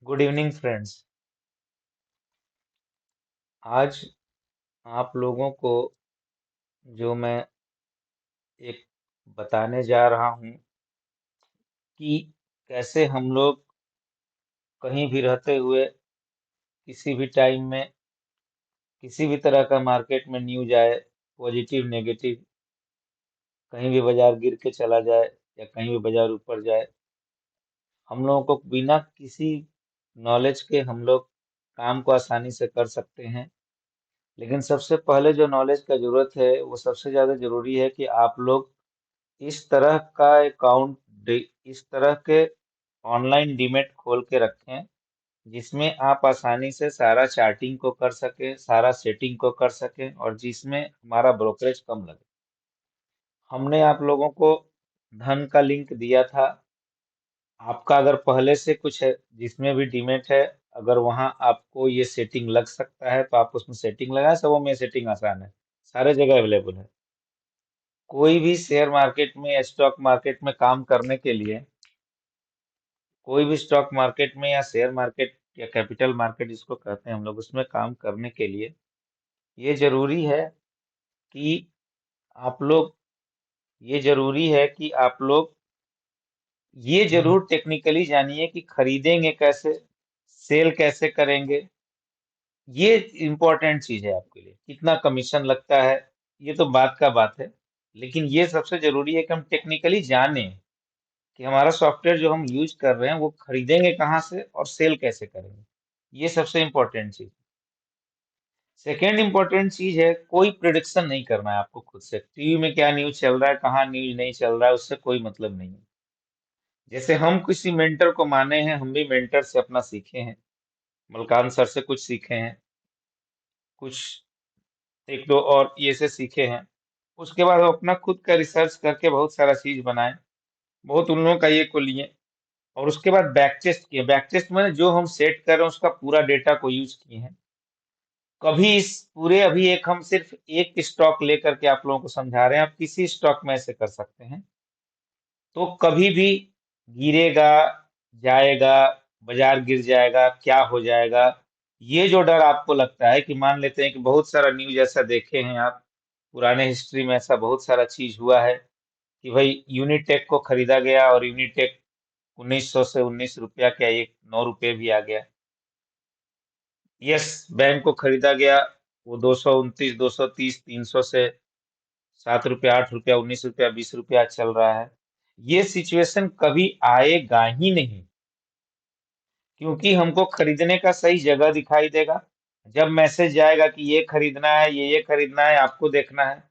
Good evening friends. आज आप लोगों को जो मैं एक बताने जा रहा हूँ कि कैसे हम लोग कहीं भी रहते हुए किसी भी टाइम में किसी भी तरह का मार्केट में न्यूज आए, पॉजिटिव नेगेटिव, कहीं भी बाजार गिर के चला जाए या कहीं भी बाजार ऊपर जाए, हम लोगों को बिना किसी नॉलेज के हम लोग काम को आसानी से कर सकते हैं। लेकिन सबसे पहले जो नॉलेज का जरूरत है वो सबसे ज्यादा जरूरी है कि आप लोग इस तरह का अकाउंट, इस तरह के ऑनलाइन डीमेट खोल के रखें जिसमें आप आसानी से सारा चार्टिंग को कर सकें, सारा सेटिंग को कर सकें और जिसमें हमारा ब्रोकरेज कम लगे। हमने आप लोगों को धन का लिंक दिया था। आपका अगर पहले से कुछ है जिसमें भी डीमेट है, अगर वहां आपको ये सेटिंग लग सकता है तो आप उसमें सेटिंग लगाएं। सबों में सेटिंग आसान है, सारे जगह अवेलेबल है। कोई भी शेयर मार्केट में या स्टॉक मार्केट में काम करने के लिए, कोई भी स्टॉक मार्केट में या शेयर मार्केट या कैपिटल मार्केट जिसको कहते हैं हम लोग, उसमें काम करने के लिए ये जरूरी है कि आप लोग ये जरूरी है कि आप लोग ये जरूर टेक्निकली जानिए कि खरीदेंगे कैसे, सेल कैसे करेंगे। ये इंपॉर्टेंट चीज है आपके लिए। कितना कमीशन लगता है ये तो बात का बात है, लेकिन ये सबसे जरूरी है कि हम टेक्निकली जानें कि हमारा सॉफ्टवेयर जो हम यूज कर रहे हैं वो खरीदेंगे कहाँ से और सेल कैसे करेंगे। ये सबसे इम्पोर्टेंट चीज। सेकेंड इम्पोर्टेंट चीज है, कोई प्रिडिक्शन नहीं करना है आपको खुद से। टीवी में क्या न्यूज चल रहा है, कहाँ न्यूज नहीं चल रहा है, उससे कोई मतलब नहीं है। जैसे हम किसी मेंटर को माने हैं, हम भी मेंटर से अपना सीखे हैं। मलकान सर से कुछ सीखे हैं, कुछ एक दो और ये से सीखे हैं। उसके बाद हम अपना खुद का रिसर्च करके बहुत सारा चीज बनाए, बहुत उन लोगों का ये को लिए। और उसके बाद बैक टेस्ट किए। बैक टेस्ट में जो हम सेट कर रहे हैं उसका पूरा डेटा को यूज किए हैं। कभी इस पूरे अभी एक हम सिर्फ एक स्टॉक लेकर के आप लोगों को समझा रहे हैं, आप किसी स्टॉक में ऐसे कर सकते हैं। तो कभी भी गिरेगा, जाएगा, बाजार गिर जाएगा, क्या हो जाएगा, ये जो डर आपको लगता है कि मान लेते हैं कि बहुत सारा न्यूज ऐसा देखे हैं आप, पुराने हिस्ट्री में ऐसा बहुत सारा चीज हुआ है कि भाई यूनिटेक को खरीदा गया और यूनिटेक 1900 से 19 रुपया क्या, एक 9 रुपये भी आ गया। यस, बैंक को खरीदा गया, वो 229, 230, 300 से 7 रुपया, 8 रुपया, 19 रुपया, 20 रुपया चल रहा है। ये सिचुएशन कभी आएगा ही नहीं, क्योंकि हमको खरीदने का सही जगह दिखाई देगा। जब मैसेज जाएगा कि ये खरीदना है, ये खरीदना है, आपको देखना है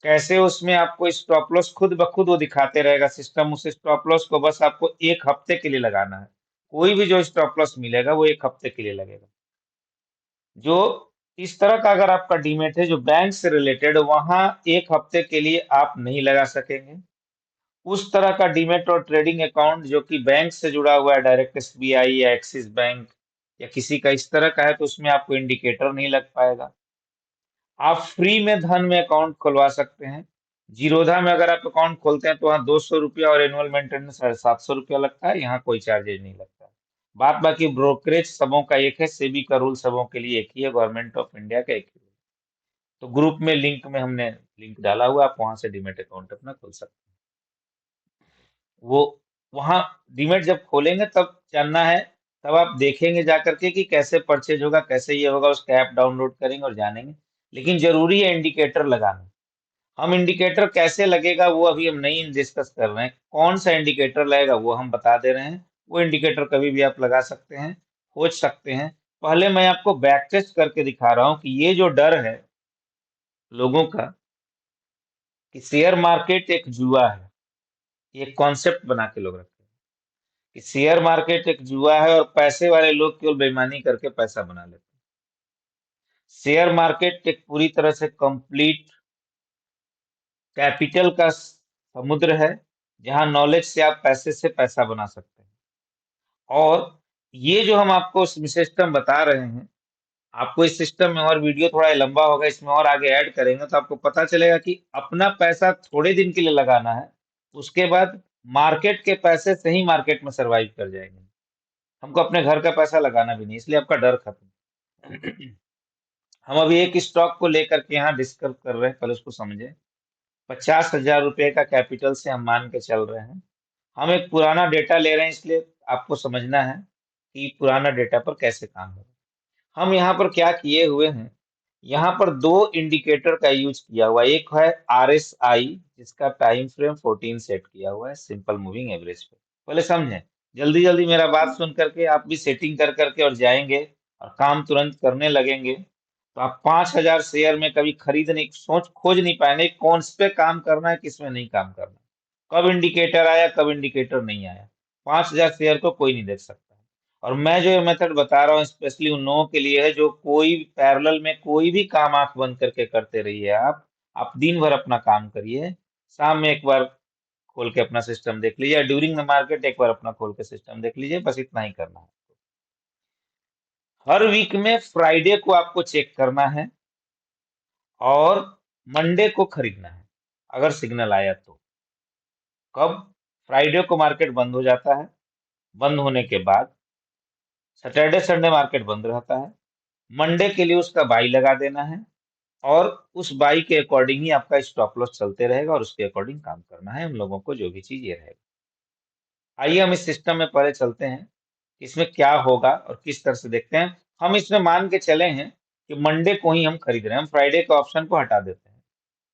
कैसे उसमें आपको स्टॉप लॉस खुद ब खुद वो दिखाते रहेगा सिस्टम। उस स्टॉप लॉस को बस आपको 1 हफ्ते के लिए लगाना है। कोई भी जो स्टॉप लॉस मिलेगा वो 1 हफ्ते के लिए लगेगा। जो इस तरह का अगर आपका डीमेट है जो बैंक से रिलेटेड, वहां 1 हफ्ते के लिए आप नहीं लगा सकेंगे। उस तरह का डीमेट और ट्रेडिंग अकाउंट जो कि बैंक से जुड़ा हुआ है, डायरेक्ट एसबीआई या एक्सिस बैंक या किसी का इस तरह का है, तो उसमें आपको इंडिकेटर नहीं लग पाएगा। आप फ्री में धन में अकाउंट खुलवा सकते हैं। जीरोधा में अगर आप अकाउंट खोलते हैं तो वहाँ 200 रुपया और एनुअल मेंटेनेंस 750 रुपया लगता है। यहाँ कोई चार्जेज नहीं लगता। बात बाकी ब्रोकरेज सबों का एक है, सेबी का रूल सबों के लिए एक ही है, गवर्नमेंट ऑफ इंडिया का एक ही है। तो ग्रुप में लिंक में हमने लिंक डाला हुआ, आप वहां से डीमेट अकाउंट अपना खोल सकते हैं। वो वहां डीमेट जब खोलेंगे तब जानना है, तब आप देखेंगे जाकर के कि कैसे परचेज होगा, कैसे ये होगा, उसका ऐप डाउनलोड करेंगे और जानेंगे। लेकिन जरूरी है इंडिकेटर लगाना। हम इंडिकेटर कैसे लगेगा वो अभी हम नहीं डिस्कस कर रहे हैं। कौन सा इंडिकेटर लगेगा वो हम बता दे रहे हैं। वो इंडिकेटर कभी भी आप लगा सकते हैं, खोज सकते हैं। पहले मैं आपको बैक टेस्ट करके दिखा रहा हूं कि ये जो डर है लोगों का कि शेयर मार्केट एक जुआ है, ये कॉन्सेप्ट बना के लोग रखते हैं कि शेयर मार्केट एक जुआ है और पैसे वाले लोग केवल बेईमानी करके पैसा बना लेते हैं। शेयर मार्केट एक पूरी तरह से कंप्लीट कैपिटल का समुद्र है, जहां नॉलेज से आप पैसे से पैसा बना सकते हैं। और ये जो हम आपको सिस्टम बता रहे हैं, आपको इस सिस्टम में और वीडियो थोड़ा लंबा होगा, इसमें और आगे ऐड करेंगे तो आपको पता चलेगा कि अपना पैसा थोड़े दिन के लिए लगाना है, उसके बाद मार्केट के पैसे से ही मार्केट में सरवाइव कर जाएंगे। हमको अपने घर का पैसा लगाना भी नहीं, इसलिए आपका डर खत्म। हम अभी एक स्टॉक को लेकर के यहाँ डिस्कस कर रहे हैं, पहले उसको समझे। 50,000 रुपए का कैपिटल से हम मान के चल रहे हैं। हम एक पुराना डेटा ले रहे हैं, इसलिए आपको समझना है कि पुराना डेटा पर कैसे काम होगा। हम यहाँ पर क्या किए हुए हैं, यहाँ पर दो इंडिकेटर का यूज किया हुआ है। एक है RSI, जिसका टाइम फ्रेम 14 सेट किया हुआ है, सिंपल मूविंग एवरेज पे। पहले समझें, जल्दी जल्दी मेरा बात सुन करके आप भी सेटिंग कर करके और जाएंगे और काम तुरंत करने लगेंगे, तो आप 5,000 शेयर में कभी खरीद नहीं, सोच खोज नहीं पाएंगे कौन स पे काम करना है, किस में नहीं काम करना है, कब इंडिकेटर आया कब इंडिकेटर नहीं आया। 5,000 शेयर को कोई नहीं देख सकता। और मैं जो ये मेथड बता रहा हूँ स्पेशली उन लोगों के लिए है जो कोई पैरेलल में कोई भी काम आंख बंद करके करते रहिए। आप दिन भर अपना काम करिए, शाम में एक बार खोल के अपना सिस्टम देख लीजिए, ड्यूरिंग द मार्केट एक बार अपना खोल के सिस्टम देख लीजिए, बस इतना ही करना है। हर वीक में फ्राइडे को आपको चेक करना है और मंडे को खरीदना है, अगर सिग्नल आया तो। कब? फ्राइडे को मार्केट बंद हो जाता है, बंद होने के बाद सैटरडे संडे मार्केट बंद रहता है, मंडे के लिए उसका बाई लगा देना है और उस बाई के अकॉर्डिंग ही आपका स्टॉप लॉस चलते रहेगा और उसके अकॉर्डिंग काम करना है उन लोगों को, जो भी चीज ये रहेगा। आइए हम इस सिस्टम में पहले चलते हैं कि इसमें क्या होगा और किस तरह से देखते हैं। हम इसमें मान के चले हैं कि मंडे को ही हम खरीद रहे हैं, हम फ्राइडे के ऑप्शन को हटा देते हैं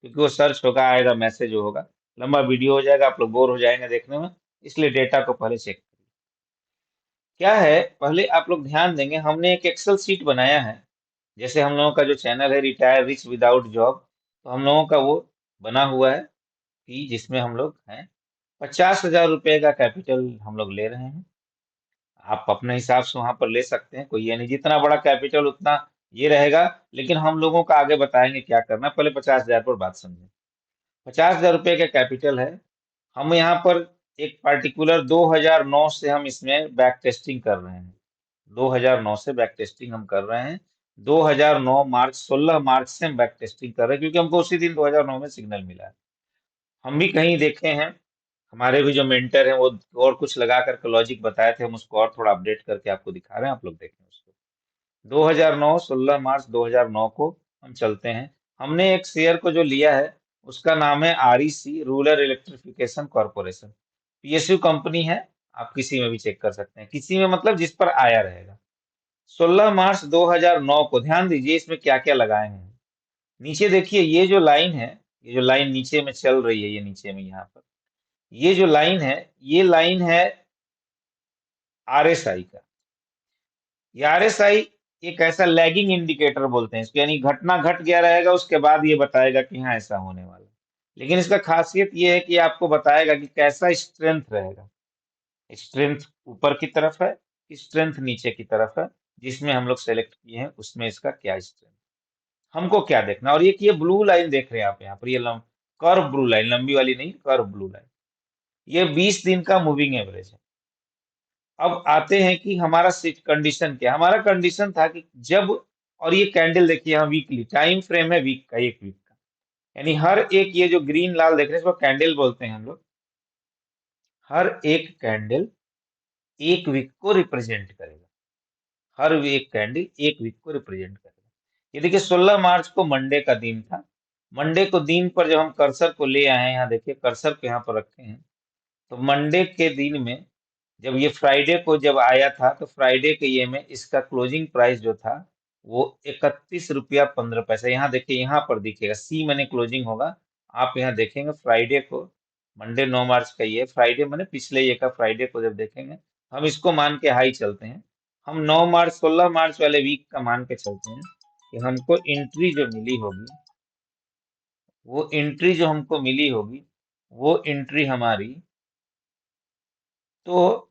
क्योंकि वो सर्च होगा, आएगा मैसेज होगा, लंबा वीडियो हो जाएगा, आप लोग बोर हो जाएंगे देखने में, इसलिए डेटा को पहले चेक करिए। क्या है, पहले आप लोग ध्यान देंगे, हमने एक एक्सेल शीट बनाया है, जैसे हम लोगों का जो चैनल है रिटायर रिच विदाउट जॉब, तो हम लोगों का वो बना हुआ है कि जिसमें हम लोग हैं 50,000 रुपए का कैपिटल हम लोग ले रहे हैं। आप अपने हिसाब से वहां पर ले सकते हैं, कोई ये नहीं, जितना बड़ा कैपिटल उतना ये रहेगा, लेकिन हम लोगों का आगे बताएंगे क्या करना है। पहले 50,000 पर बात समझें। 50,000 रुपए का कैपिटल है। हम यहाँ पर एक पार्टिकुलर 2009 से हम इसमें बैक टेस्टिंग कर रहे हैं। 2009 से बैक टेस्टिंग हम कर रहे हैं। 2009 मार्च 16 मार्च से हम बैक टेस्टिंग कर रहे हैं क्योंकि हमको उसी दिन 2009 में सिग्नल मिला है। हम भी कहीं देखे हैं, हमारे भी जो मेंटर हैं वो और कुछ लगा करके लॉजिक बताए थे, हम उसको और थोड़ा अपडेट करके आपको दिखा रहे हैं, आप लोग देखें उसको। 2009 16 मार्च 2009 को हम चलते हैं। हमने एक शेयर को जो लिया है उसका नाम है REC, rural electrification corporation. PSU company है, आप किसी में भी चेक कर सकते हैं, किसी में मतलब जिस पर आया रहेगा। 16 मार्च 2009 को ध्यान दीजिए इसमें क्या क्या लगाए हैं। नीचे देखिए, ये जो लाइन है, ये जो लाइन नीचे में चल रही है, ये नीचे में यहाँ पर ये जो लाइन है, ये लाइन है RSI का। ये RSI एक ऐसा लैगिंग इंडिकेटर बोलते हैं इसको, यानी घटना घट गया रहेगा उसके बाद ये बताएगा कि हाँ ऐसा होने वाला है। लेकिन इसका खासियत ये है कि आपको बताएगा कि कैसा स्ट्रेंथ रहेगा। स्ट्रेंथ ऊपर की तरफ है, स्ट्रेंथ नीचे की तरफ है, जिसमें हम लोग सेलेक्ट किए हैं उसमें इसका क्या स्ट्रेंथ, हमको क्या देखना। और ये ब्लू लाइन देख रहे हैं आप यहाँ पर, ये कर्व ब्लू लाइन, लंबी वाली नहीं, कर्व ब्लू लाइन, ये 20 दिन का मूविंग एवरेज है। अब आते हैं कि हमारा कंडीशन क्या है। हमारा कंडीशन था कि जब, और ये कैंडल देखिए यहाँ वीकली टाइम फ्रेम है, वीक का, एक वीक का, यानी हर एक ये जो ग्रीन लाल देख रहे हैं इसको कैंडल बोलते हैं हम लोग। हर एक कैंडल एक वीक को रिप्रेजेंट करेगा, हर एक कैंडल एक वीक को रिप्रेजेंट करेगा। ये देखिए 16 मार्च को मंडे का दिन था। मंडे को दिन पर जब हम कर्सर को ले आए हैं, यहाँ देखिए कर्सर को यहाँ पर रखे हैं, तो मंडे के दिन में जब ये फ्राइडे को जब आया था, तो फ्राइडे के ये में इसका क्लोजिंग प्राइस जो था वो 31 रुपया 15 पैसा। यहाँ देखिए, यहाँ पर दिखेगा सी मैंने क्लोजिंग होगा, आप यहाँ देखेंगे फ्राइडे को, मंडे 9 मार्च का ये फ्राइडे मैंने पिछले ये का फ्राइडे को जब देखेंगे, हम इसको मान के हाई चलते हैं। हम 9 मार्च 16 मार्च वाले वीक का मान के चलते हैं कि हमको एंट्री जो मिली होगी, वो एंट्री जो हमको मिली होगी, वो एंट्री हमारी, तो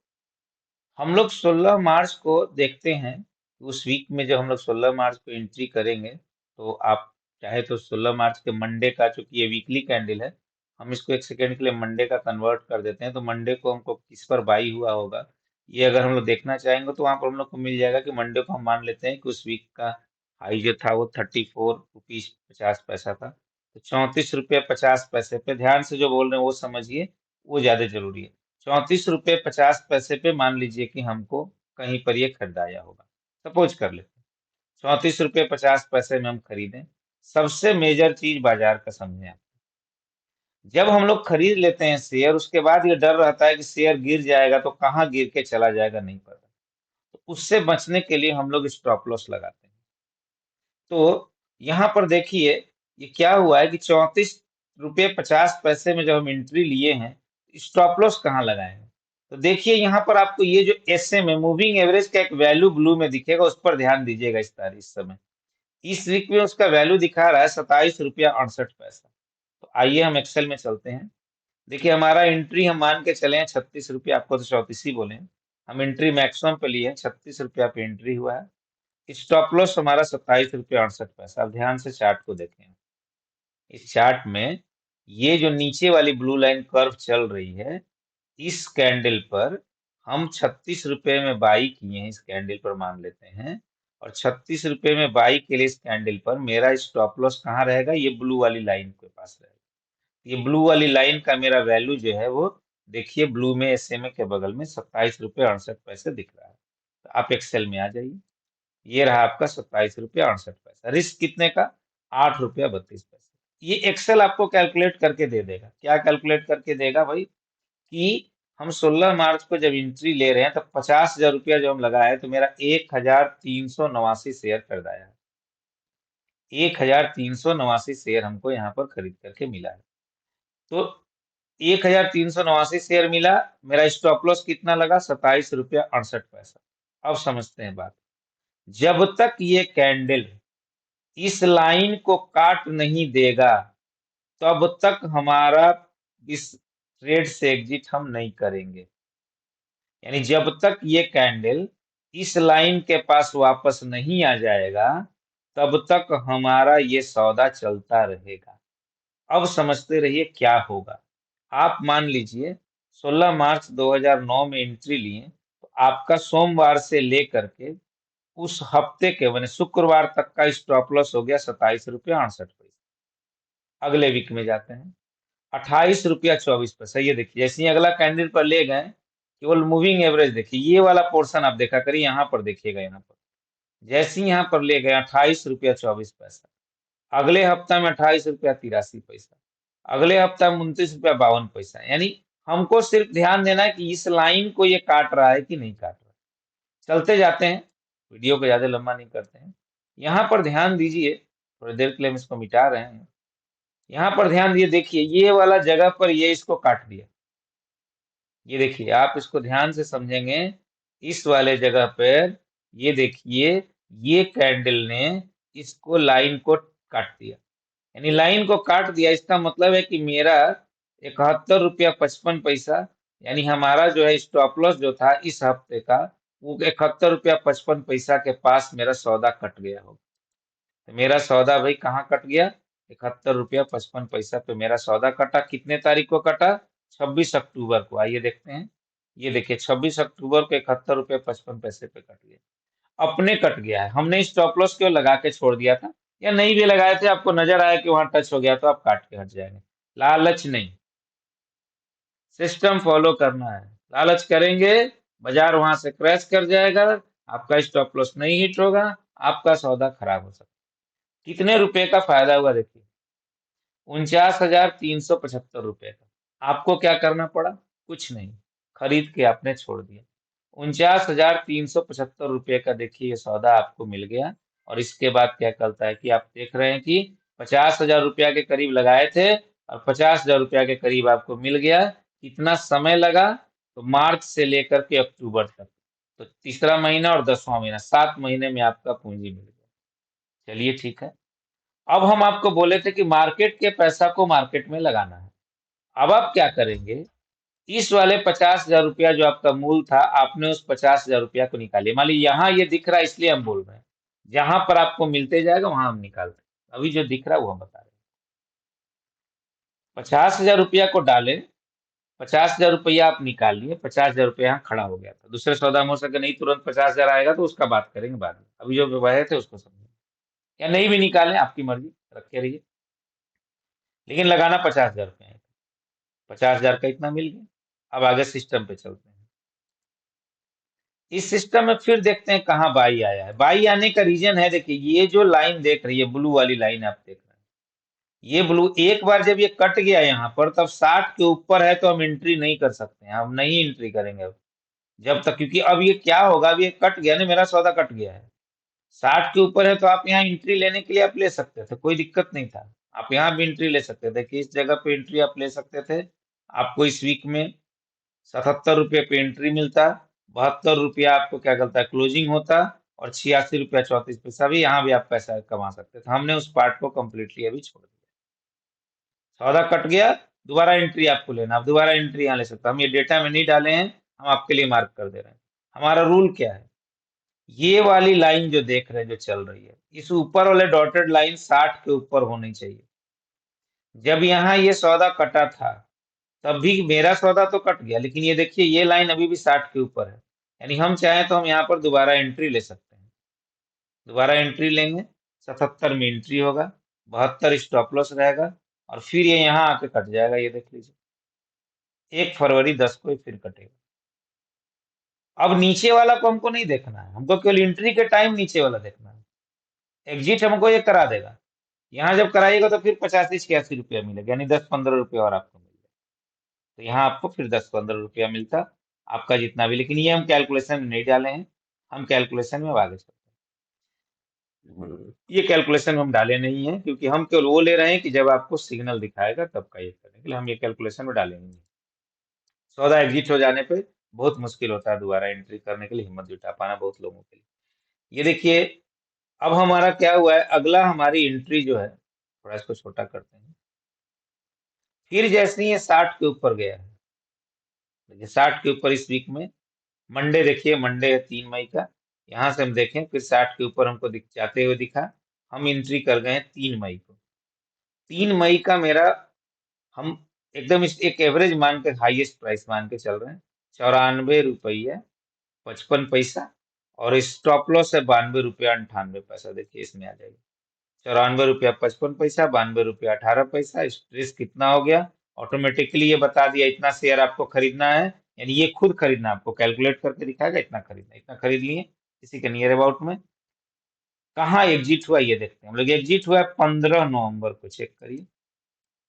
हम लोग 16 मार्च को देखते हैं। उस वीक में जब हम लोग 16 मार्च को एंट्री करेंगे, तो आप चाहे तो 16 मार्च के मंडे का, चूंकि ये वीकली कैंडल है, हम इसको एक सेकेंड के लिए मंडे का कन्वर्ट कर देते हैं, तो मंडे को हमको किस पर बाई हुआ होगा ये अगर हम लोग देखना चाहेंगे तो वहां पर हम लोग को मिल जाएगा कि मंडे को हम मान लेते हैं कि उस वीक का हाई जो था वो 34 रुपीज 50 पैसा था। तो 34 रुपये 50 पैसे पे, ध्यान से जो बोल रहे हैं वो समझिए, वो ज्यादा जरूरी है। 34 रुपये 50 पैसे पे मान लीजिए कि हमको कहीं पर ये खरीदाया होगा। सपोज कर लेते हैं 34 रुपये 50 पैसे में हम खरीदें। सबसे मेजर चीज बाजार का समझें आप। जब हम लोग खरीद लेते हैं शेयर, उसके बाद ये डर रहता है कि शेयर गिर जाएगा तो कहाँ गिर के चला जाएगा नहीं पता। तो उससे बचने के लिए हम लोग स्टॉप लॉस लगाते हैं। तो यहाँ पर देखिए ये क्या हुआ है कि 34 रुपये 50 पैसे में जब हम एंट्री लिए हैं, स्टॉप लॉस कहाँ लगाए हैं। तो देखिए यहाँ पर आपको ये जो एसएम है, मूविंग एवरेज का एक वैल्यू ब्लू में दिखेगा, उस पर ध्यान दीजिएगा इस समय। इस वीक में उसका वैल्यू दिखा रहा है 27 रुपया 68 पैसा। तो आइए हम एक्सेल में चलते हैं। देखिए हमारा एंट्री हम मान के चले हैं 36 रुपया, आपको तो 34 ही बोले हैं। हम एंट्री मैक्सिमम पे लिए हैं, 36 रुपया पे एंट्री हुआ है। स्टॉप लॉस हमारा 27 रुपया 68 पैसा। अब ध्यान से चार्ट को देखें। इस चार्ट में ये जो नीचे वाली ब्लू लाइन कर्व चल रही है, इस कैंडल पर हम 36 रुपये में बाई किए हैं, इस कैंडल पर मान लेते हैं। और 36 रुपये में बाई के लिए इस कैंडल पर मेरा स्टॉप लॉस कहाँ रहेगा, ये ब्लू वाली लाइन के पास रहेगा। ये ब्लू वाली लाइन का मेरा वैल्यू जो है वो देखिए ब्लू में एसएमए के बगल में 27 रुपये 68 पैसे दिख रहा है। तो आप एक्सेल में आ जाइए। ये रहा आपका 27 रुपया 68 पैसा। रिस्क कितने का, 8 रुपया 32 पैसे। ये एक्सेल आपको कैलकुलेट करके दे देगा। क्या कैलकुलेट करके देगा भाई, कि हम 16 मार्च को जब एंट्री ले रहे हैं तब 50,000 रुपया जो हम लगाए तो मेरा 1,389 शेयर खरीदाया है। 1,389 शेयर हमको यहाँ पर खरीद करके मिला है। तो 1,389 शेयर मिला। मेरा स्टॉप लॉस कितना लगा, 27 रुपया 68 पैसा। अब समझते हैं बात। जब तक ये कैंडल इस लाइन को काट नहीं देगा, तब तक हमारा इस ट्रेड से एग्जिट हम नहीं करेंगे। यानी जब तक ये कैंडल इस लाइन के पास वापस नहीं आ जाएगा, तब तक हमारा ये सौदा चलता रहेगा। अब समझते रहिए क्या होगा। आप मान लीजिए 16 मार्च 2009 में एंट्री लिए, तो आपका सोमवार से लेकर के उस हफ्ते के मैंने शुक्रवार तक का स्टॉप लॉस हो गया 27 रुपया 68 पैसा। अगले वीक में जाते हैं, 28 रुपया 24 पैसा। ये देखिए जैसे ही अगला कैंडल पर ले गए, केवल मूविंग एवरेज देखिए, ये वाला पोर्शन आप देखा करिए, यहाँ पर देखिएगा, यहाँ पर जैसे ही यहाँ पर ले गए 28 रुपया 24 पैसा। अगले हफ्ता में 28 रुपया 83 पैसा। अगले हफ्ता में 29 रुपया 52 पैसा। यानी हमको सिर्फ ध्यान देना है कि इस लाइन को ये काट रहा है कि नहीं काट रहा है। चलते जाते हैं, वीडियो को ज्यादा लंबा नहीं करते हैं। यहाँ पर ध्यान दीजिए, थोड़ी देर के लिए हम इसको मिटा रहे हैं। यहाँ पर ध्यान दिए, देखिए ये वाला जगह पर ये इसको काट दिया। ये देखिए आप इसको ध्यान से समझेंगे, इस वाले जगह पर ये देखिए ये कैंडल ने इसको लाइन को काट दिया। यानी लाइन को काट दिया, इसका मतलब है कि मेरा 71 रुपया 55 पैसा, यानी हमारा जो है स्टॉप लॉस जो था इस हफ्ते का, वो 71 रुपया 55 पैसा के पास मेरा सौदा कट गया होगा। तो मेरा सौदा भाई कहाँ कट गया, 71 रुपया 55 पैसा पे मेरा सौदा कटा। कितने तारीख को कटा, 26 अक्टूबर को। आइए देखते हैं। ये देखिए 26 अक्टूबर को 71 रुपया 55 पैसे पे कट गया। अपने कट गया है, हमने स्टॉप लॉस क्यों लगा के छोड़ दिया था, या नहीं भी लगाए थे, आपको नजर आया कि वहां टच हो गया तो आप काट के हट जाएंगे। लालच नहीं, सिस्टम फॉलो करना है। लालच करेंगे, बाजार वहां से क्रैश कर जाएगा, आपका स्टॉप लॉस नहीं हिट होगा, आपका सौदा खराब हो सकता है। कितने रुपए का फायदा हुआ देखिए, 49,375 रुपए का। आपको क्या करना पड़ा, कुछ नहीं, खरीद के आपने छोड़ दिया। 49,375 रुपए का देखिए ये सौदा आपको मिल गया। और इसके बाद क्या करता है कि आप देख रहे हैं कि 50,000 रुपया के करीब लगाए थे और 50,000 रुपया के करीब आपको मिल गया। कितना समय लगा, तो मार्च से लेकर के अक्टूबर तक, तो तीसरा महीना और 10वां महीना, 7 महीने में आपका पूंजी मिल गया। चलिए ठीक है। अब हम आपको बोले थे कि मार्केट के पैसा को मार्केट में लगाना है। अब आप क्या करेंगे, इस वाले 50,000 रुपया जो आपका मूल था, आपने उस 50,000 रुपया को निकालिए। मान लीजिए यहाँ ये दिख रहा है इसलिए हम बोल रहे हैं, जहां पर आपको मिलते जाएगा वहां हम निकालते हैं। अभी जो दिख रहा है वो हम बता रहे हैं। 50,000 रुपया को डाले, 50,000 रुपया आप निकाल लिए, 50,000 रुपया यहाँ खड़ा हो गया था। दूसरे सौदा में हो सके नहीं तुरंत 50,000 आएगा तो उसका बात करेंगे बाद में, अभी जो बहे थे उसको समझेंगे। या नहीं भी निकालें, आपकी मर्जी, रखे रहिए, लेकिन लगाना 50,000 रुपया है। 50,000 का इतना मिल गया। अब आगे सिस्टम पे चलते हैं। इस सिस्टम में फिर देखते हैं कहाँ बाई आया है। बाई आने का रीजन है, देखिए ये जो लाइन देख रही है, ब्लू वाली लाइन आप देख रहे हैं, ये ब्लू एक बार जब ये कट गया यहाँ पर, तब 60 के ऊपर है तो हम एंट्री नहीं कर सकते हैं, हम नहीं एंट्री करेंगे अब, जब तक, क्योंकि अब ये क्या होगा, अब ये कट गया ना, मेरा सौदा कट गया है। 60 के ऊपर है तो आप यहाँ एंट्री लेने के लिए आप ले सकते थे, कोई दिक्कत नहीं था। आप यहाँ भी एंट्री ले सकते थे कि इस जगह पे एंट्री आप ले सकते थे। आपको इस वीक में 77 रुपये पे एंट्री मिलता, 72 रुपया आपको क्या कहता है क्लोजिंग होता, और 86 रुपया 34 पैसा भी, यहाँ भी आप पैसा कमा सकते थे। हमने उस पार्ट को कम्प्लीटली अभी छोड़ दिया। सौदा कट गया, दोबारा एंट्री आपको लेना, आप दोबारा एंट्री यहाँ ले सकते हो। हम ये डेटा में नहीं डाले हैं, हम आपके लिए मार्क कर दे रहे हैं। हमारा रूल क्या है, ये वाली लाइन जो देख रहे हैं जो चल रही है, इस ऊपर वाले डॉटेड लाइन 60 के ऊपर होनी चाहिए। जब यहाँ ये सौदा कटा था, तब भी मेरा सौदा तो कट गया, लेकिन ये देखिए ये लाइन अभी भी 60 के ऊपर है, यानी हम चाहें तो हम यहाँ पर दोबारा एंट्री ले सकते हैं। दोबारा एंट्री लेंगे, 77 में एंट्री होगा, 72 स्टॉप लॉस रहेगा, और फिर ये यहाँ आके कट जाएगा, ये देख लीजिए 1 फरवरी 10 को ये फिर कटेगा। अब नीचे वाला को हमको नहीं देखना है, हमको केवल एंट्री के टाइम नीचे वाला देखना है। एग्जिट हमको ये करा देगा, यहाँ जब कराइएगा तो फिर 85-86 रुपया मिलेगा, यानी 10-15 रुपया और आपको मिलेगा। तो यहाँ आपको फिर 10-15 रुपया मिलता, आपका जितना भी, लेकिन ये हम कैलकुलेशन में नहीं डाले हैं, हम कैलकुलेशन में अब आगे चलते हैं। ये कैलकुलेशन हम डाले नहीं है, क्योंकि हम केवल वो ले रहे हैं कि जब आपको सिग्नल दिखाएगा तब का ये करने के लिए, हम ये कैलकुलेशन में डाले नहीं है। सौदा एग्जिट हो जाने पे बहुत मुश्किल होता है दोबारा एंट्री करने के लिए, हिम्मत जुटा पाना बहुत लोगों के लिए। ये देखिए अब हमारा क्या हुआ है, अगला हमारी एंट्री जो है, थोड़ा इसको छोटा करते हैं, फिर जैसे ही ये 60 के ऊपर गया है, देखिए 60 के ऊपर इस वीक में, मंडे देखिए, मंडे है 3 मई का, यहाँ से हम देखें फिर 60 के ऊपर हमको जाते हुए दिखा, हम एंट्री कर गए 3 मई को। 3 मई का मेरा, हम एकदम इस एक एवरेज मान के, हाईएस्ट प्राइस मान के चल रहे हैं, 94 रुपये 55 पैसा, और स्टॉप लॉस है 92 रुपया 98 पैसा, देखिए इसमें आ जाएगी 94 रुपया 55 पैसा, 92 रुपया 18 पैसा। स्ट्रेस कितना हो गया, ऑटोमेटिकली ये बता दिया, इतना शेयर आपको खरीदना है, यानी ये खुद खरीदना, आपको कैलकुलेट करके दिखाएगा इतना खरीदना, इतना खरीद लिए किसी के नियर अबाउट में। कहाँ एग्जिट हुआ ये देखते हैं हम लोग, एग्जिट हुआ 15 नवंबर को, चेक करिए,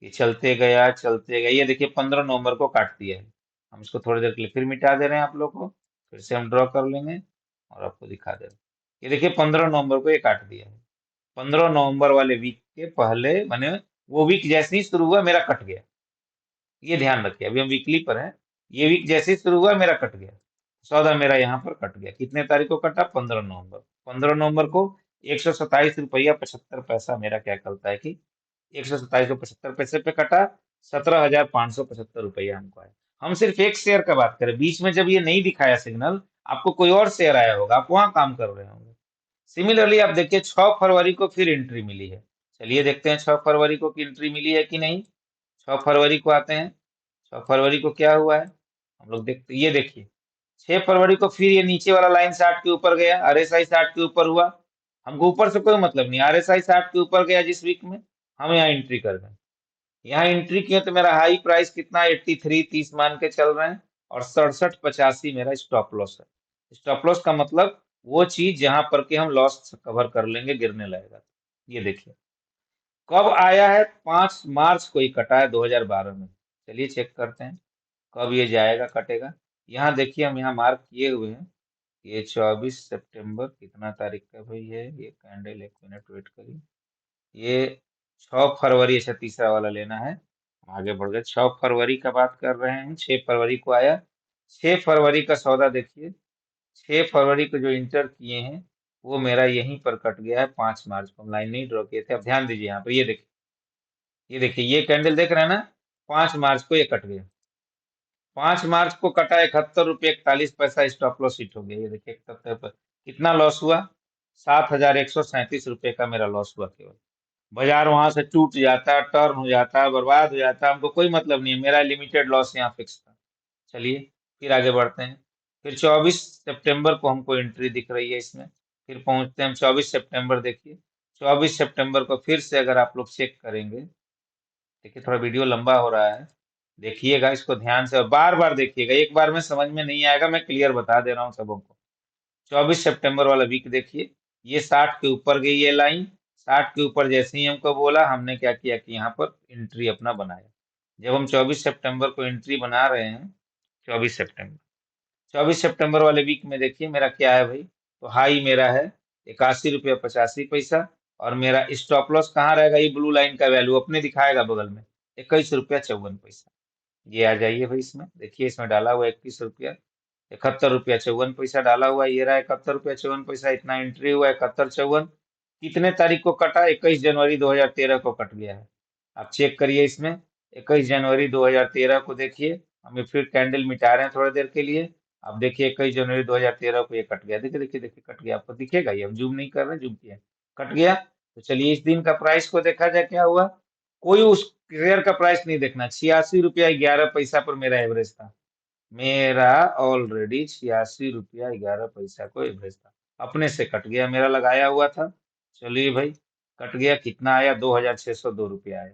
ये चलते गया, ये देखिए 15 नवंबर को काट दिया है। हम इसको थोड़ी देर के लिए फिर मिटा दे रहे हैं आप लोग को, फिर से हम ड्रॉ कर लेंगे और आपको दिखा दे रहे हैं। ये देखिए 15 नवंबर को ये काट दिया है, 15 नवंबर वाले वीक के पहले, माने वो वीक जैसे ही शुरू हुआ मेरा कट गया, ये ध्यान रखिए, अभी हम वीकली पर हैं, ये वीक जैसे ही शुरू हुआ मेरा कट गया, सौदा मेरा यहाँ पर कट गया, कितने तारीख को कटा, 15 नवंबर। 15 नवंबर को 127 रुपया 75 पैसा मेरा क्या करता है कि 127 को 75 पैसे पे कटा, 17,575 रुपया हमको आया। हम सिर्फ एक शेयर का बात करें, बीच में जब ये नहीं दिखाया सिग्नल, आपको कोई और शेयर आया होगा, आप वहां काम कर रहे होंगे। सिमिलरली आप देखिए 6 फरवरी को फिर एंट्री मिली है, चलिए देखते हैं 6 फरवरी को की एंट्री मिली है कि नहीं। 6 फरवरी को आते हैं, 6 फरवरी को क्या हुआ है, हम लोग देखते, ये देखिए 6 फरवरी को फिर ये नीचे वाला लाइन 60 के ऊपर गया, आरएसआई 60 के ऊपर हुआ, हमको ऊपर से कोई मतलब नहीं, आरएसआई 60 के ऊपर गया जिस वीक में, हम यहाँ एंट्री कर गए। यहाँ एंट्री किए तो मेरा हाई प्राइस कितना, 83.30 मान के चल रहे हैं, और 67.85 मेरा स्टॉप लॉस है। स्टॉप लॉस का मतलब वो चीज जहां पर के हम लॉस कवर कर लेंगे, गिरने लगेगा। ये देखिए कब आया है, 5 मार्च को ही कटा है 2012 में। चलिए चेक करते हैं कब ये जाएगा कटेगा। यहाँ देखिए हम यहाँ मार्क किए हुए हैं, ये 24 सितंबर, कितना तारीख का भाई है ये कैंडल, 1 मिनट वेट करिए, ये 6 फरवरी, अच्छा तीसरा वाला लेना है, आगे बढ़ गए। 6 फरवरी का बात कर रहे हैं, 6 फरवरी को आया, 6 फरवरी का सौदा देखिए, 6 फरवरी को जो इंटर किए हैं वो मेरा यहीं पर कट गया है। 5 मार्च को हम लाइन नहीं ड्रॉ किए थे, अब ध्यान दीजिए यहाँ पर, ये देखिए, ये देखिए ये कैंडल देख रहे हैं ना, 5 मार्च को ये कट गया, 5 मार्च को कटा 71 रुपये 41 पैसा, स्टॉप लॉस हिट हो गया, ये देखिए 71 पर कितना लॉस हुआ, 7,137 रुपये का मेरा लॉस हुआ केवल। बाजार वहां से टूट जाता, टर्न हो जाता, बर्बाद हो जाता, हमको कोई मतलब नहीं है, मेरा लिमिटेड लॉस यहाँ फिक्स था। चलिए फिर आगे बढ़ते हैं, फिर 24 सितंबर को हमको एंट्री दिख रही है इसमें, फिर पहुंचते हैं हम 24 सितंबर, देखिए 24 सितंबर को फिर से अगर आप लोग चेक करेंगे, देखिए थोड़ा वीडियो लंबा हो रहा है, देखिएगा इसको ध्यान से और बार बार देखिएगा, एक बार में समझ में नहीं आएगा, मैं क्लियर बता दे रहा हूँ सबों को। 24 सितंबर वाला वीक देखिए, ये 60 के ऊपर गई ये लाइन। 60 के ऊपर जैसे ही हमको बोला, हमने क्या किया कि यहाँ पर एंट्री अपना बनाया। जब हम 24 सितंबर को एंट्री बना रहे हैं, 24 सितंबर, 24 सितंबर वाले वीक में देखिए मेरा क्या है भाई। तो हाई मेरा है 81 रुपया 85 पैसा, और मेरा स्टॉप लॉस कहाँ रहेगा, ये ब्लू लाइन का वैल्यू अपने दिखाएगा बगल में, 21 रुपया 54 पैसा। ये आ जाइए भाई, इसमें देखिए, इसमें डाला हुआ 21 रुपया 71 पैसा डाला हुआ है, ये रहा 71 रुपया 54 पैसा, इतना एंट्री हुआ 71 54। कितने तारीख को कटा, 21 जनवरी 2013 को कट गया है। आप चेक करिए इसमें, 21 जनवरी 2013 को देखिए, हम फिर कैंडल मिटा रहे हैं थोड़ी देर के लिए। अब देखिए 21 जनवरी 2013 को ये कट गया, देखिए देखिए देखिए कट गया, आपको दिखेगा, ये हम जूम नहीं कर रहे हैं, जूम किया, कट गया। तो चलिए इस दिन का प्राइस को देखा जाए क्या हुआ। कोई उस शेयर का प्राइस नहीं देखना, 86 रुपया 11 पैसा पर मेरा एवरेज था। मेरा ऑलरेडी 86 रुपया 11 पैसा को एवरेज था, अपने से कट गया, मेरा लगाया हुआ था। चलिए भाई, कट गया, कितना आया, 2602 रुपया आया।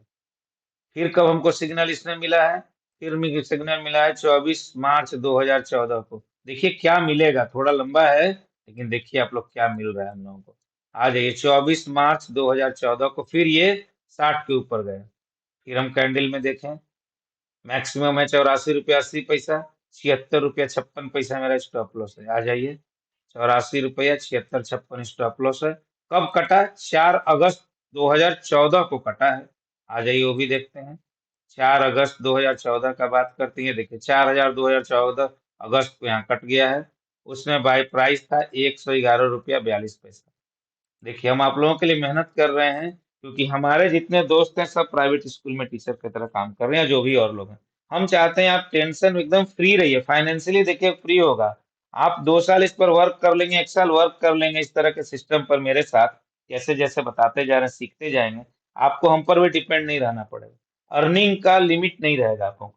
फिर कब हमको सिग्नल इसने मिला है, फिर मुझे सिग्नल मिला है 24 मार्च 2014 को। देखिए क्या मिलेगा, थोड़ा लंबा है, लेकिन देखिए आप लोग क्या मिल रहा है हम लोगों को। आ जाइए 24 मार्च 2014 को, फिर ये 60 के ऊपर गए। फिर हम कैंडल में देखें, मैक्सिमम है 84 रुपया 80 पैसा, 76 रुपया 56 पैसा मेरा स्टॉप लॉस है। आ जाइए, 84 रुपया 76 56 स्टॉप लॉस है। कब कटा, 4 अगस्त 2014 को कटा है। आ जाइए वो भी देखते हैं। 4 अगस्त 2014 का बात करते हैं, देखिए 4 हजार 2014 अगस्त को यहाँ कट गया है। उसमें बाय प्राइस था 111 रुपया 42 पैसा। देखिए हम आप लोगों के लिए मेहनत कर रहे हैं, क्योंकि हमारे जितने दोस्त हैं सब प्राइवेट स्कूल में टीचर की तरह काम कर रहे हैं, जो भी और लोग हैं। हम चाहते हैं आप टेंशन एकदम फ्री रहिए, फाइनेंशियली देखिए फ्री होगा। आप 2 साल इस पर वर्क कर लेंगे, 1 साल वर्क कर लेंगे इस तरह के सिस्टम पर मेरे साथ, जैसे जैसे बताते जा रहे हैं सीखते जाएंगे, आपको हम पर भी डिपेंड नहीं रहना पड़ेगा। अर्निंग का लिमिट नहीं रहेगा आपको,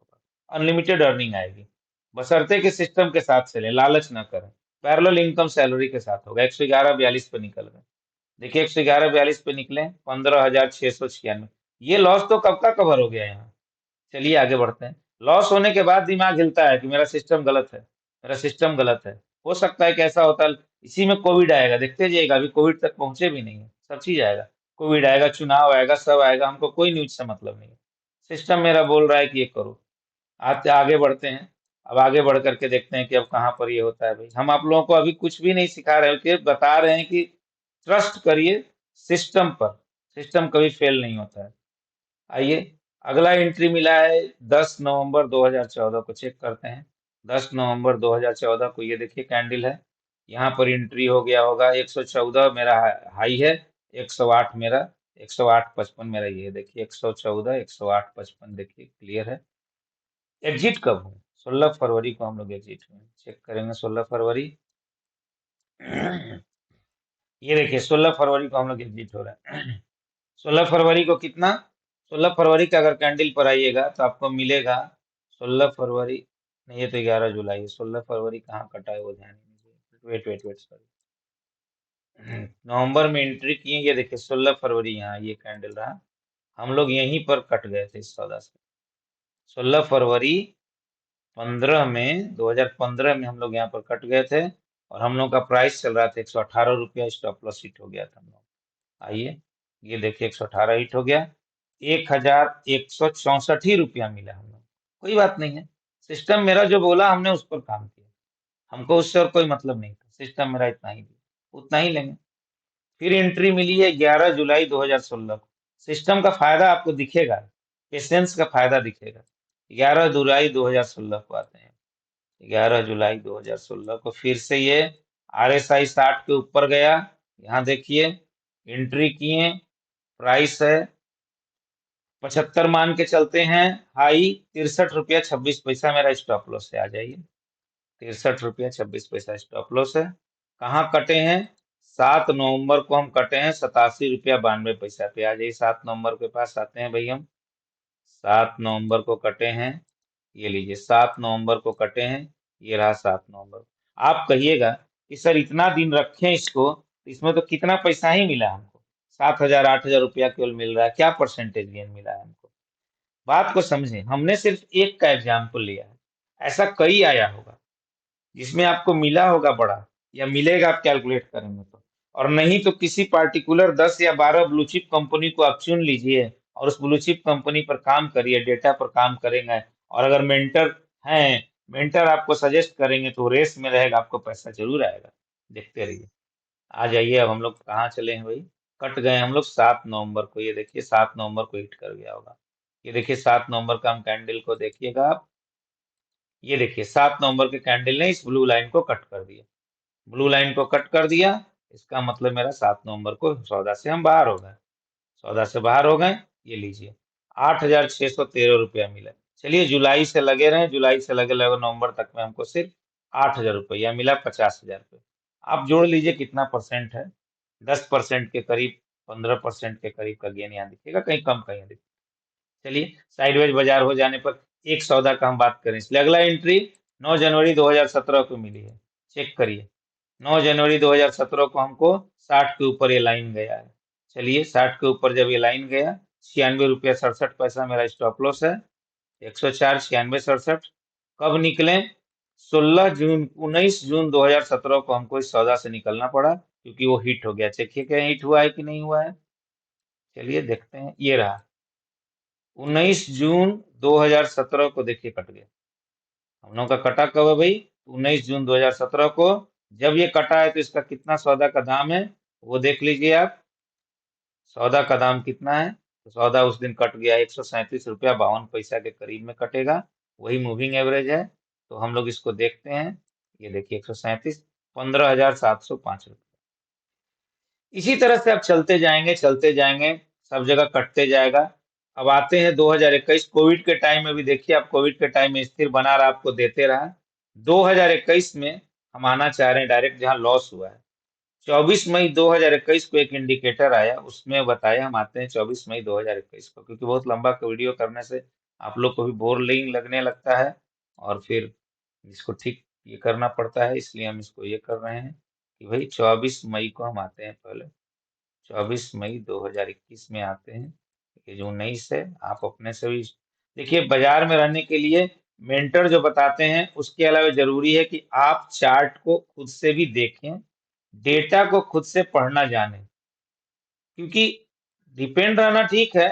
अनलिमिटेड अर्निंग आएगी। बशर्ते के सिस्टम के साथ चले, लालच ना करें। पैरेलल इनकम सैलरी के साथ होगा। 111 42 पे निकल गए, देखिए 111 42 पे निकले 15,696। ये लॉस तो कब का कवर हो गया यहाँ। चलिए आगे बढ़ते हैं। लॉस होने के बाद दिमाग हिलता है कि मेरा सिस्टम गलत है, मेरा सिस्टम गलत है। हो सकता है कि ऐसा होता है, इसी में कोविड आएगा, देखते जाइएगा, अभी कोविड तक पहुंचे भी नहीं है, सब चीज आएगा। कोविड आएगा, चुनाव आएगा, सब आएगा, हमको कोई न्यूज से मतलब नहीं है। सिस्टम मेरा बोल रहा है कि ये करो। आते आगे बढ़ते हैं। अब आगे बढ़ करके देखते हैं कि अब कहाँ पर ये होता है भाई। हम आप लोगों को अभी कुछ भी नहीं सिखा रहे हैं, कि बता रहे हैं कि ट्रस्ट करिए सिस्टम पर, सिस्टम कभी फेल नहीं होता है। आइए, अगला एंट्री मिला है 10 नवंबर 2014 को, चेक करते हैं। 10 नवंबर 2014 को ये देखिए कैंडल है, यहाँ पर एंट्री हो गया होगा। 114 मेरा हाई है, 108 मेरा, 108 55 मेरा, ये देखिए 114 108 55 देखिए क्लियर है। एग्जिट कब हुए, 16 फरवरी को हम लोग एग्जिट हुए, चेक करेंगे 16 फरवरी। ये देखिए 16 फरवरी को हम लोग एग्जिट हो रहे हैं। 16 फरवरी को कितना, 16 फरवरी का अगर कैंडल पर आइएगा तो आपको मिलेगा 16 फरवरी, नहीं ये तो 11 जुलाई है। 16 फरवरी कहाँ कटा है वो ध्यान नहीं दीजिए, वेट वेट वेट सॉरी। नवंबर में एंट्री किए, ये देखिए 16 फरवरी, यहाँ ये कैंडल रहा, हम लोग यहीं पर कट गए थे इस सौदा से। 16 फरवरी 2015 में हम लोग यहाँ पर कट गए थे, और हम लोग का प्राइस चल रहा था 118 रुपया, स्टॉप लॉस हिट हो गया था हम लोग। आइए, ये देखिए 118 हिट हो गया, 1164 ही रुपया मिला हम लोग। कोई बात नहीं है, सिस्टम मेरा जो बोला हमने उस पर काम किया, हमको उससे और कोई मतलब नहीं था, सिस्टम मेरा इतना ही दिया, उतना ही लेंगे। फिर एंट्री मिली है 11 जुलाई 2016 को। सिस्टम का फायदा आपको दिखेगा, पेशेंस का फायदा दिखेगा। 11 जुलाई 2016 को आते हैं, 11 जुलाई 2016 को फिर से ये RSI 60 के ऊपर गया, यहाँ देखिए एंट्री किए, प्राइस है 75 मान के चलते हैं, हाई 63 रुपया 26 पैसा मेरा स्टॉप लॉस है। आ जाइए, 63 रुपया 26 पैसा स्टॉप लॉस है। कहाँ कटे हैं, 7 नवंबर को हम कटे हैं 87 रुपया 92 पैसा पे। आ जाइए 7 नवंबर के पास आते हैं भाई हम। 7 नवंबर को कटे हैं, ये लीजिए 7 नवंबर को कटे हैं, ये रहा 7 नवंबर। आप कहिएगा कि सर इतना दिन रखें इसको, तो इसमें तो कितना पैसा ही मिला हमको, 7,000 8,000 रुपया केवल मिल रहा है, क्या परसेंटेज गेन मिला है हमको। बात को समझें, हमने सिर्फ एक का एग्जाम्पल लिया है, ऐसा कई आया होगा जिसमें आपको मिला होगा बड़ा, या मिलेगा आप कैलकुलेट करेंगे तो। और नहीं तो किसी पार्टिकुलर 10 या 12 ब्लू चिप कंपनी को आप चुन लीजिए और उस ब्लू चिप कंपनी पर काम करिए, डेटा पर काम करेंगे। और अगर मेंटर हैं, मेंटर आपको सजेस्ट करेंगे तो रेस में रहेगा, आपको पैसा जरूर आएगा। देखते रहिए। आ जाइए, अब हम लोग कहाँ चले हैं भाई? कट गए हम लोग 7 नवंबर को। ये देखिए 7 नवंबर को हिट कर गया होगा। ये देखिए 7 नवंबर का हम कैंडल को देखिएगा आप। ये देखिए 7 नवंबर के कैंडल ने इस ब्लू लाइन को कट कर दिया। ब्लू लाइन को कट कर दिया, इसका मतलब मेरा 7 नवंबर को सौदा से हम बाहर हो गए। सौदा से बाहर हो गए। ये लीजिए 8,613 रुपया मिला। चलिए जुलाई से लगे रहे, जुलाई से लगे लगे नवंबर तक में हमको सिर्फ 8,000 रुपया मिला, 50,000 रुपये। आप जोड़ लीजिए कितना परसेंट है? 10% के करीब, 15% के करीब का गेन यहाँ दिखेगा, कहीं कम कहीं अधिक। चलिए साइडवेज बाजार हो जाने पर एक सौदा का हम बात करें, इसलिए अगला एंट्री 9 जनवरी 2017 को मिली है। चेक करिए, 9 जनवरी 2017 को हमको 60 के ऊपर ये लाइन गया है। चलिए 60 के ऊपर जब ये लाइन गया, 96 रुपया 67 पैसा मेरा स्टॉप लॉस है। 104 96 67। कब निकले? 16 जून, 19 जून 2017 को हमको इस सौदा से निकलना पड़ा, क्योंकि वो हिट हो गया। चेकिए क्या हिट हुआ है कि नहीं हुआ है? चलिए देखते हैं। ये रहा 19 जून 2017 को, देखिए कट गया। हम लोगों का कटा कब है भाई? 19 जून 2017 को। जब ये कटा है तो इसका कितना सौदा का दाम है वो देख लीजिए आप। सौदा का दाम कितना है? तो सौदा उस दिन कट गया 137 रुपया 52 पैसा के करीब में कटेगा। वही मूविंग एवरेज है। तो हम लोग इसको देखते हैं। ये देखिए 137, 15,705 रुपये। इसी तरह से आप चलते जाएंगे, सब जगह कटते जाएगा। अब आते हैं 2021, कोविड के टाइम में भी देखिए आप, कोविड के टाइम में स्थिर बना रहा, आपको देते रहा। 2021 में हम आना चाह रहे हैं डायरेक्ट जहां लॉस हुआ है। 24 मई 2021 को एक इंडिकेटर आया, उसमें बताया। हम आते हैं 24 मई 2021 को, क्योंकि बहुत लंबा वीडियो करने से आप लोग को भी बोरिंग लगने लगता है, और फिर इसको ठीक ये करना पड़ता है, इसलिए हम इसको ये कर रहे हैं कि भाई 24 मई को हम आते हैं। पहले 24 मई 2021 में आते हैं। ये जो 19 है, आप अपने से भी देखिए। बाजार में रहने के लिए मेंटर जो बताते हैं उसके अलावा जरूरी है कि आप चार्ट को खुद से भी देखें, डेटा को खुद से पढ़ना जाने। क्योंकि डिपेंड रहना ठीक है,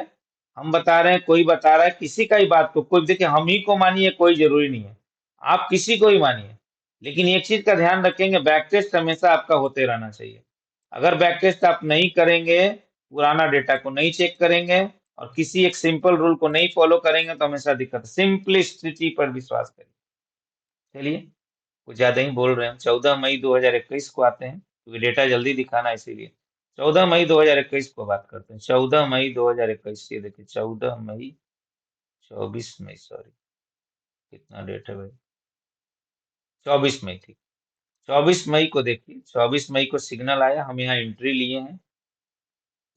हम बता रहे हैं, कोई बता रहा है, किसी का ही बात को कोई देखिए, हम ही को मानिए कोई जरूरी नहीं है, आप किसी को ही मानिए। लेकिन एक चीज का ध्यान रखेंगे, बैक टेस्ट हमेशा आपका होते रहना चाहिए। अगर बैक टेस्ट आप नहीं करेंगे, पुराना डेटा को नहीं चेक करेंगे, और किसी एक सिंपल रूल को नहीं फॉलो करेंगे, तो हमेशा दिक्कत है। सिंपलिसिटी पर विश्वास करिए। चलिए, कुछ ज्यादा ही बोल रहे हैं। 14 मई 2021 को आते हैं, क्योंकि डेटा जल्दी दिखाना है इसीलिए। 14 मई 2021 को बात करते हैं। 14 मई 2021, ये देखिए 14 मई, 24 मई, सॉरी, कितना डेट है भाई? 24 मई, ठीक। 24 मई को देखिए, 24 मई को सिग्नल आया, हम यहाँ एंट्री लिए हैं।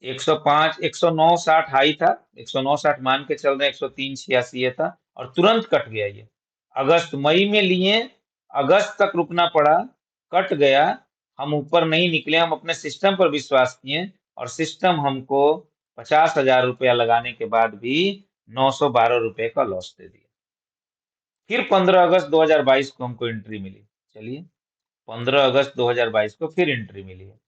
105, 109.60 हाई था, 109.60 मान के चल रहे हैं, 103.86 ये था, और तुरंत कट गया ये। अगस्त मई में लिए, अगस्त तक रुकना पड़ा, कट गया। हम ऊपर नहीं निकले, हम अपने सिस्टम पर विश्वास किए, और सिस्टम हमको 50,000 रुपया लगाने के बाद भी 912 रुपये का लॉस दे दिया। फिर 15 अगस्त 2022 को हमको एंट्री मिली। चलिए, 15 अगस्त 2022 को फिर एंट्री मिली है।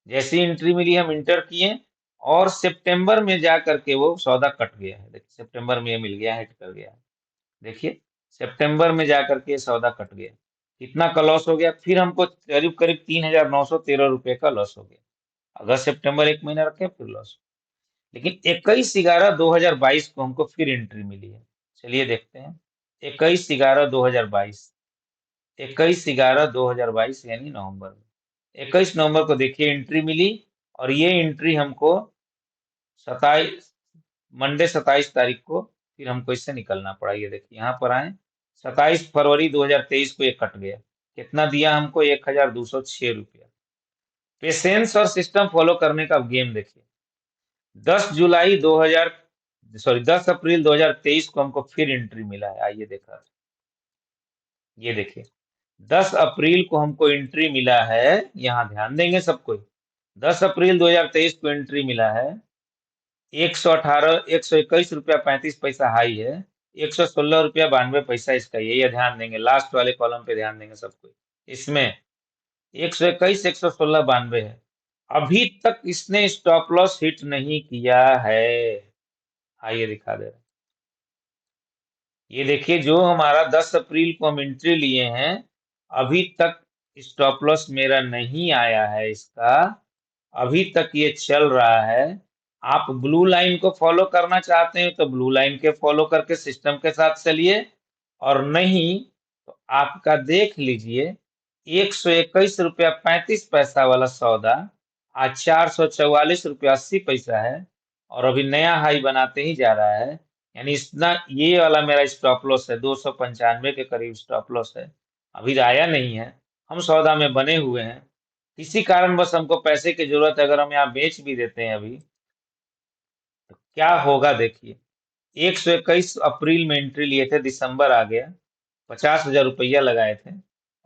जैसी एंट्री मिली हम इंटर किए, और सितंबर में जा करके वो सौदा कट गया है। देखिए सितंबर में ये मिल गया, हिट कर गया है। देखिए सितंबर में जा करके ये सौदा कट गया। कितना का लॉस हो गया? फिर हमको करीब करीब 3,913 रुपये का लॉस हो गया। अगस्त सितंबर एक महीना रखे, फिर लॉस। लेकिन 21/11/2022 को हमको फिर एंट्री मिली है। चलिए देखते हैं। 21/11/2022, 21/11/2022 यानी नवंबर में, 21 नवंबर को देखिए एंट्री मिली। और ये एंट्री हमको 27, मंडे 27 तारीख को फिर हमको इससे निकलना पड़ा। ये देखिए यहाँ पर आए, 27 फरवरी 2023 को ये कट गया। कितना दिया हमको? 1,206 रुपया। पेशेंस और सिस्टम फॉलो करने का गेम देखिए। 10 अप्रैल 2023 को हमको फिर एंट्री मिला है। आइए देखा, ये देखिए 10 अप्रैल को हमको एंट्री मिला है। यहाँ ध्यान देंगे सब कोई। 10 अप्रैल 2023 को एंट्री मिला है। 121 रुपया 35 पैसा हाई है। 116 रुपया 92 पैसा इसका, ये ध्यान देंगे। लास्ट वाले कॉलम पे ध्यान देंगे सब कोई। इसमें 121, 116, 92 है। अभी तक इसने स्टॉप लॉस हिट नहीं किया है। आइए दिखा दे रहे हैं। ये देखिए, जो हमारा 10 अप्रैल को हम एंट्री लिए हैं, अभी तक स्टॉप लॉस मेरा नहीं आया है इसका। अभी तक ये चल रहा है। आप ब्लू लाइन को फॉलो करना चाहते हैं तो ब्लू लाइन के फॉलो करके सिस्टम के साथ चलिए, और नहीं तो आपका देख लीजिए, 121 रुपया 35 पैसा वाला सौदा आज 444 रुपया 80 पैसा है, और अभी नया हाई बनाते ही जा रहा है। यानी इतना, ये वाला मेरा स्टॉप लॉस है, 295 के करीब स्टॉप लॉस है। अभी आया नहीं है, हम सौदा में बने हुए हैं। किसी कारणवश हमको पैसे की जरूरत है, अगर हम यहाँ बेच भी देते हैं अभी, तो क्या होगा देखिए। 121 अप्रैल में एंट्री लिए थे, दिसंबर आ गया, 50,000 रुपया लगाए थे,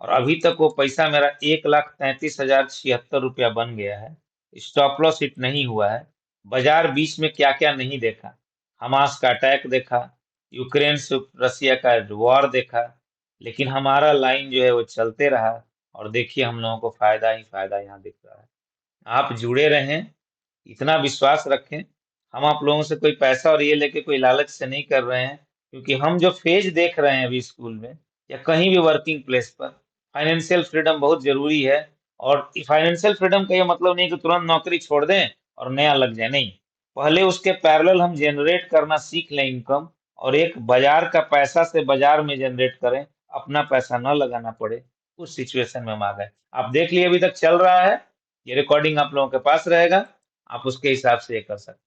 और अभी तक वो पैसा मेरा 1,33,076 रुपया बन गया है। स्टॉप लॉस हिट नहीं हुआ है। बाजार बीच में क्या क्या नहीं देखा, हमास का अटैक देखा, यूक्रेन से रसिया का वॉर देखा, लेकिन हमारा लाइन जो है वो चलते रहा, और देखिए हम लोगों को फायदा ही फायदा यहाँ दिख रहा है। आप जुड़े रहें, इतना विश्वास रखें। हम आप लोगों से कोई पैसा और ये लेके कोई लालच से नहीं कर रहे हैं, क्योंकि हम जो फेज देख रहे हैं अभी स्कूल में या कहीं भी वर्किंग प्लेस पर, फाइनेंशियल फ्रीडम बहुत जरूरी है। और फाइनेंशियल फ्रीडम का ये मतलब नहीं कि तुरंत नौकरी छोड़ दें और नया लग जाए, नहीं। पहले उसके पैरेलल हम जनरेट करना सीख लें इनकम, और एक बाजार का पैसा से बाजार में जनरेट करें, अपना पैसा न लगाना पड़े। उस सिचुएशन में हम आ गए। आप देख लिए, अभी तक चल रहा है। ये रिकॉर्डिंग आप लोगों के पास रहेगा, आप उसके हिसाब से ये कर सकते हैं।